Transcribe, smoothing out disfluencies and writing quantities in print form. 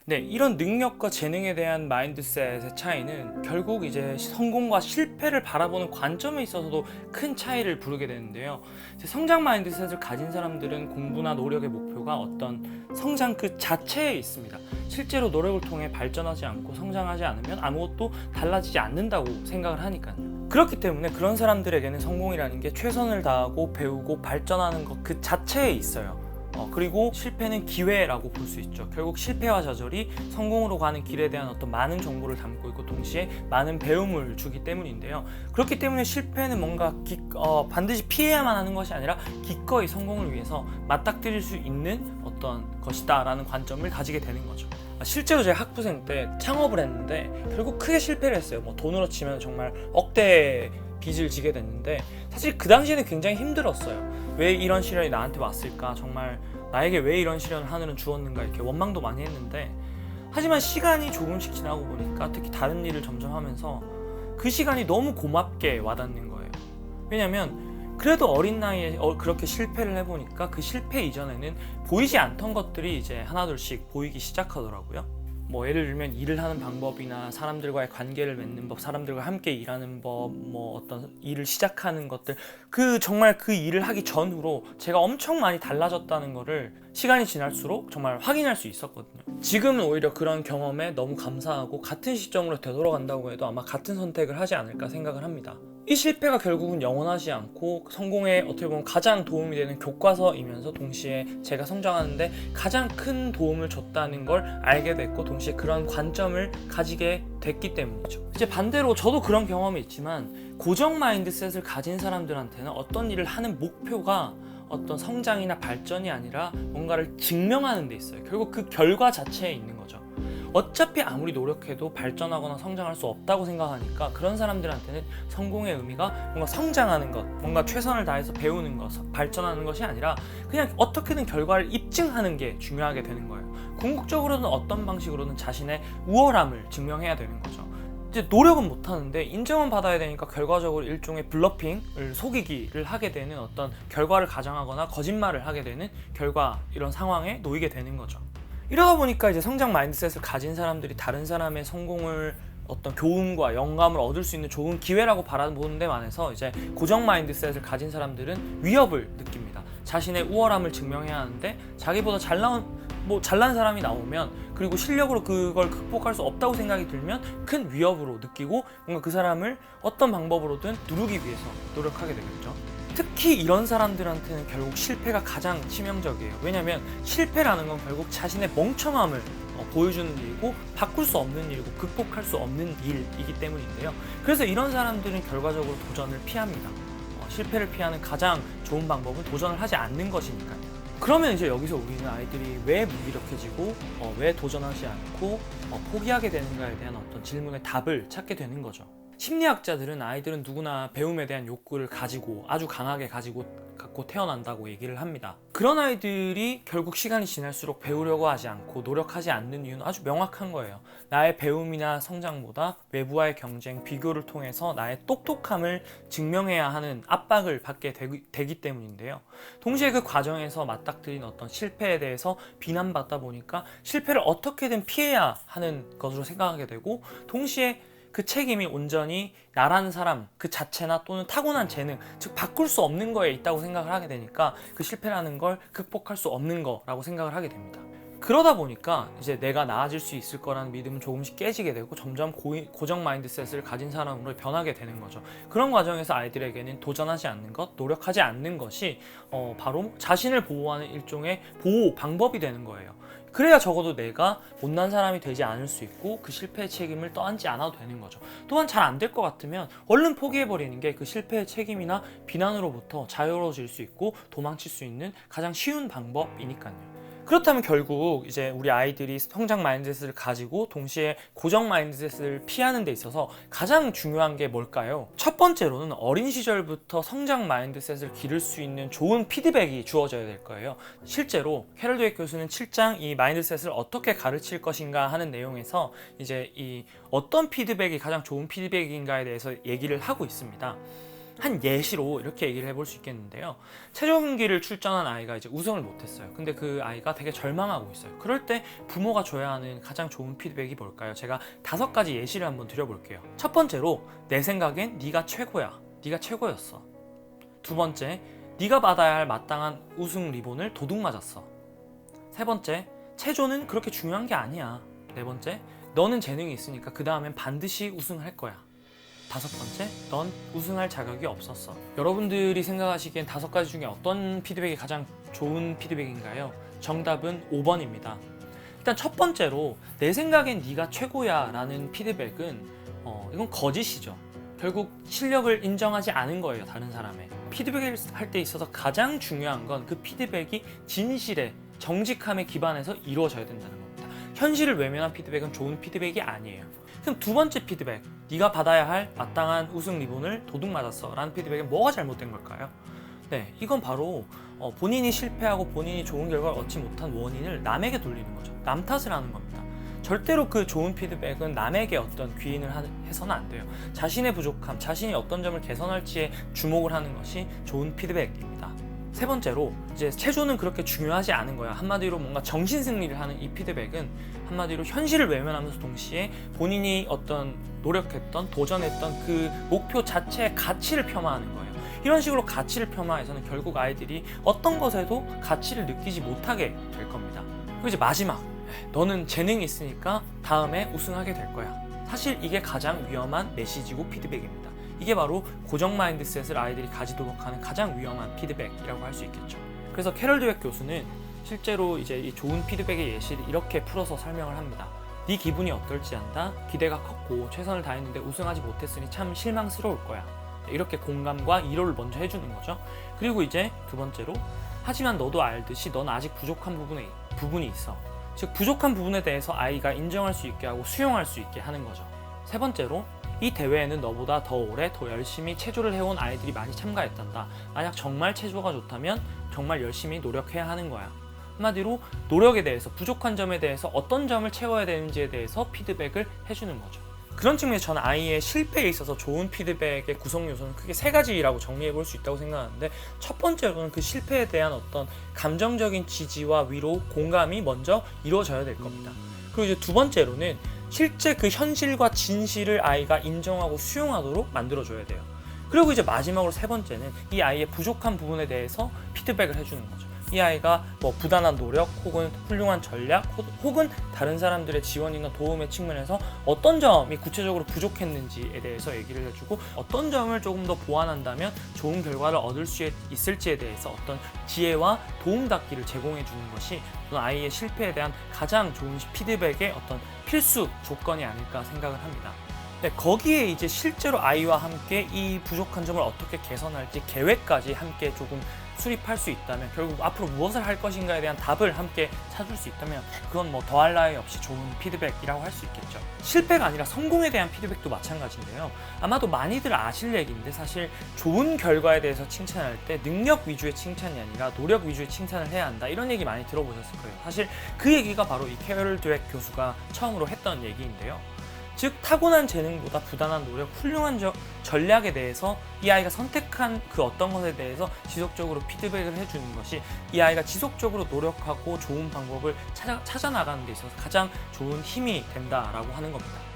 네, 이런 능력과 재능에 대한 마인드셋의 차이는 결국 이제 성공과 실패를 바라보는 관점에 있어서도 큰 차이를 부르게 되는데요. 성장 마인드셋을 가진 사람들은 공부나 노력의 목표가 어떤 성장 그 자체에 있습니다. 실제로 노력을 통해 발전하지 않고 성장하지 않으면 아무것도 달라지지 않는다고 생각을 하니까요. 그렇기 때문에 그런 사람들에게는 성공이라는 게 최선을 다하고 배우고 발전하는 것 그 자체에 있어요. 그리고 실패는 기회라고 볼 수 있죠. 결국 실패와 좌절이 성공으로 가는 길에 대한 어떤 많은 정보를 담고 있고 동시에 많은 배움을 주기 때문인데요. 그렇기 때문에 실패는 뭔가 반드시 피해야만 하는 것이 아니라 기꺼이 성공을 위해서 맞닥뜨릴 수 있는 어떤 것이다 라는 관점을 가지게 되는 거죠. 실제로 제가 학부생 때 창업을 했는데 결국 크게 실패를 했어요. 돈으로 치면 정말 억대 빚을 지게 됐는데 사실 그 당시에는 굉장히 힘들었어요. 왜 이런 시련이 나한테 왔을까? 정말 나에게 왜 이런 시련을 하늘은 주었는가? 이렇게 원망도 많이 했는데 하지만 시간이 조금씩 지나고 보니까 특히 다른 일을 점점 하면서 그 시간이 너무 고맙게 와닿는 거예요. 왜냐면 그래도 어린 나이에 그렇게 실패를 해보니까 그 실패 이전에는 보이지 않던 것들이 이제 하나둘씩 보이기 시작하더라고요. 예를 들면 일을 하는 방법이나 사람들과의 관계를 맺는 법, 사람들과 함께 일하는 법, 어떤 일을 시작하는 것들, 정말 그 일을 하기 전후로 제가 엄청 많이 달라졌다는 거를 시간이 지날수록 정말 확인할 수 있었거든요. 지금은 오히려 그런 경험에 너무 감사하고 같은 시점으로 되돌아간다고 해도 아마 같은 선택을 하지 않을까 생각을 합니다. 이 실패가 결국은 영원하지 않고 성공에 어떻게 보면 가장 도움이 되는 교과서이면서 동시에 제가 성장하는데 가장 큰 도움을 줬다는 걸 알게 됐고 동시에 그런 관점을 가지게 됐기 때문이죠. 이제 반대로 저도 그런 경험이 있지만 고정 마인드셋을 가진 사람들한테는 어떤 일을 하는 목표가 어떤 성장이나 발전이 아니라 뭔가를 증명하는 데 있어요. 결국 그 결과 자체에 있는 거죠. 어차피 아무리 노력해도 발전하거나 성장할 수 없다고 생각하니까 그런 사람들한테는 성공의 의미가 뭔가 성장하는 것, 뭔가 최선을 다해서 배우는 것, 발전하는 것이 아니라 그냥 어떻게든 결과를 입증하는 게 중요하게 되는 거예요. 궁극적으로는 어떤 방식으로든 자신의 우월함을 증명해야 되는 거죠. 이제 노력은 못하는데 인정은 받아야 되니까 결과적으로 일종의 블러핑을 속이기를 하게 되는 어떤 결과를 가정하거나 거짓말을 하게 되는 결과 이런 상황에 놓이게 되는 거죠. 이러다 보니까 이제 성장 마인드셋을 가진 사람들이 다른 사람의 성공을 어떤 교훈과 영감을 얻을 수 있는 좋은 기회라고 바라보는 데 반해서 이제 고정 마인드셋을 가진 사람들은 위협을 느낍니다. 자신의 우월함을 증명해야 하는데 자기보다 잘난 사람이 나오면 그리고 실력으로 그걸 극복할 수 없다고 생각이 들면 큰 위협으로 느끼고 뭔가 그 사람을 어떤 방법으로든 누르기 위해서 노력하게 되겠죠. 특히 이런 사람들한테는 결국 실패가 가장 치명적이에요. 왜냐하면 실패라는 건 결국 자신의 멍청함을 보여주는 일이고 바꿀 수 없는 일이고 극복할 수 없는 일이기 때문인데요. 그래서 이런 사람들은 결과적으로 도전을 피합니다. 실패를 피하는 가장 좋은 방법은 도전을 하지 않는 것이니까요. 그러면 이제 여기서 우리는 아이들이 왜 무기력해지고 왜 도전하지 않고 포기하게 되는가에 대한 어떤 질문의 답을 찾게 되는 거죠. 심리학자들은 아이들은 누구나 배움에 대한 욕구를 가지고 아주 강하게 갖고 태어난다고 얘기를 합니다. 그런 아이들이 결국 시간이 지날수록 배우려고 하지 않고 노력하지 않는 이유는 아주 명확한 거예요. 나의 배움이나 성장보다 외부와의 경쟁, 비교를 통해서 나의 똑똑함을 증명해야 하는 압박을 받게 되기 때문인데요. 동시에 그 과정에서 맞닥뜨린 어떤 실패에 대해서 비난받다 보니까 실패를 어떻게든 피해야 하는 것으로 생각하게 되고 동시에 그 책임이 온전히 나라는 사람 그 자체나 또는 타고난 재능, 즉 바꿀 수 없는 거에 있다고 생각을 하게 되니까 그 실패라는 걸 극복할 수 없는 거라고 생각을 하게 됩니다. 그러다 보니까 이제 내가 나아질 수 있을 거라는 믿음은 조금씩 깨지게 되고 점점 고정 마인드셋을 가진 사람으로 변하게 되는 거죠. 그런 과정에서 아이들에게는 도전하지 않는 것, 노력하지 않는 것이 바로 자신을 보호하는 일종의 보호 방법이 되는 거예요. 그래야 적어도 내가 못난 사람이 되지 않을 수 있고 그 실패의 책임을 떠안지 않아도 되는 거죠. 또한 잘 안 될 것 같으면 얼른 포기해버리는 게 그 실패의 책임이나 비난으로부터 자유로워질 수 있고 도망칠 수 있는 가장 쉬운 방법이니까요. 그렇다면 결국 이제 우리 아이들이 성장 마인드셋을 가지고 동시에 고정 마인드셋을 피하는 데 있어서 가장 중요한 게 뭘까요? 첫 번째로는 어린 시절부터 성장 마인드셋을 기를 수 있는 좋은 피드백이 주어져야 될 거예요. 실제로 캐럴 드웨이크 교수는 7장 이 마인드셋을 어떻게 가르칠 것인가 하는 내용에서 이제 이 어떤 피드백이 가장 좋은 피드백인가에 대해서 얘기를 하고 있습니다. 한 예시로 이렇게 얘기를 해볼 수 있겠는데요. 최종 경기를 출전한 아이가 이제 우승을 못했어요. 근데 그 아이가 되게 절망하고 있어요. 그럴 때 부모가 줘야 하는 가장 좋은 피드백이 뭘까요? 제가 5가지 예시를 한번 드려볼게요. 첫 번째로, 내 생각엔 네가 최고야. 네가 최고였어. 두 번째, 네가 받아야 할 마땅한 우승 리본을 도둑 맞았어. 세 번째, 체조는 그렇게 중요한 게 아니야. 네 번째, 너는 재능이 있으니까 그 다음엔 반드시 우승할 거야. 다섯 번째, 넌 우승할 자격이 없었어. 여러분들이 생각하시기엔 5가지 중에 어떤 피드백이 가장 좋은 피드백인가요? 정답은 5번입니다. 일단 첫 번째로, 내 생각엔 네가 최고야 라는 피드백은 이건 거짓이죠. 결국 실력을 인정하지 않은 거예요, 다른 사람의. 피드백을 할 때 있어서 가장 중요한 건 그 피드백이 진실에, 정직함에 기반해서 이루어져야 된다는 겁니다. 현실을 외면한 피드백은 좋은 피드백이 아니에요. 그럼 두 번째 피드백, 네가 받아야 할 마땅한 우승 리본을 도둑 맞았어 라는 피드백은 뭐가 잘못된 걸까요? 네, 이건 바로 본인이 실패하고 본인이 좋은 결과를 얻지 못한 원인을 남에게 돌리는 거죠. 남 탓을 하는 겁니다. 절대로 그 좋은 피드백은 남에게 어떤 귀인을 해서는 안 돼요. 자신의 부족함, 자신이 어떤 점을 개선할지에 주목을 하는 것이 좋은 피드백입니다. 세 번째로, 이제 체조는 그렇게 중요하지 않은 거야. 한마디로 뭔가 정신 승리를 하는 이 피드백은 한마디로 현실을 외면하면서 동시에 본인이 어떤 노력했던, 도전했던 그 목표 자체의 가치를 폄하하는 거예요. 이런 식으로 가치를 폄하해서는 결국 아이들이 어떤 것에도 가치를 느끼지 못하게 될 겁니다. 그리고 이제 마지막, 너는 재능이 있으니까 다음에 우승하게 될 거야. 사실 이게 가장 위험한 메시지고 피드백입니다. 이게 바로 고정 마인드셋을 아이들이 가지도록 하는 가장 위험한 피드백이라고 할 수 있겠죠. 그래서 캐럴 드웨 교수는 실제로 이제 이 좋은 피드백의 예시를 이렇게 풀어서 설명을 합니다. 네 기분이 어떨지 안다. 기대가 컸고 최선을 다했는데 우승하지 못했으니 참 실망스러울 거야. 이렇게 공감과 위로를 먼저 해주는 거죠. 그리고 이제 두 번째로, 하지만 너도 알듯이 넌 아직 부족한 부분이 있어. 즉 부족한 부분에 대해서 아이가 인정할 수 있게 하고 수용할 수 있게 하는 거죠. 세 번째로, 이 대회에는 너보다 더 오래 더 열심히 체조를 해온 아이들이 많이 참가했단다. 만약 정말 체조가 좋다면 정말 열심히 노력해야 하는 거야. 한마디로 노력에 대해서, 부족한 점에 대해서 어떤 점을 채워야 되는지에 대해서 피드백을 해주는 거죠. 그런 측면에서 저는 아이의 실패에 있어서 좋은 피드백의 구성 요소는 크게 3가지라고 정리해 볼 수 있다고 생각하는데, 첫 번째로는 그 실패에 대한 어떤 감정적인 지지와 위로, 공감이 먼저 이루어져야 될 겁니다. 그리고 이제 두 번째로는 실제 그 현실과 진실을 아이가 인정하고 수용하도록 만들어줘야 돼요. 그리고 이제 마지막으로 세 번째는 이 아이의 부족한 부분에 대해서 피드백을 해주는 거죠. 이 아이가 뭐 부단한 노력 혹은 훌륭한 전략 혹은 다른 사람들의 지원이나 도움의 측면에서 어떤 점이 구체적으로 부족했는지에 대해서 얘기를 해주고, 어떤 점을 조금 더 보완한다면 좋은 결과를 얻을 수 있을지에 대해서 어떤 지혜와 도움닫기를 제공해 주는 것이 아이의 실패에 대한 가장 좋은 피드백의 어떤 필수 조건이 아닐까 생각을 합니다. 네, 거기에 이제 실제로 아이와 함께 이 부족한 점을 어떻게 개선할지 계획까지 함께 조금 수립할 수 있다면, 결국 앞으로 무엇을 할 것인가에 대한 답을 함께 찾을 수 있다면 그건 뭐 더할 나위 없이 좋은 피드백이라고 할 수 있겠죠. 실패가 아니라 성공에 대한 피드백도 마찬가지인데요. 아마도 많이들 아실 얘기인데, 사실 좋은 결과에 대해서 칭찬할 때 능력 위주의 칭찬이 아니라 노력 위주의 칭찬을 해야 한다, 이런 얘기 많이 들어보셨을 거예요. 사실 그 얘기가 바로 이 캐럴 드웨 교수가 처음으로 했던 얘기인데요. 즉 타고난 재능보다 부단한 노력, 훌륭한 전략에 대해서 이 아이가 선택한 그 어떤 것에 대해서 지속적으로 피드백을 해주는 것이 이 아이가 지속적으로 노력하고 좋은 방법을 찾아 나가는 데 있어서 가장 좋은 힘이 된다라고 하는 겁니다.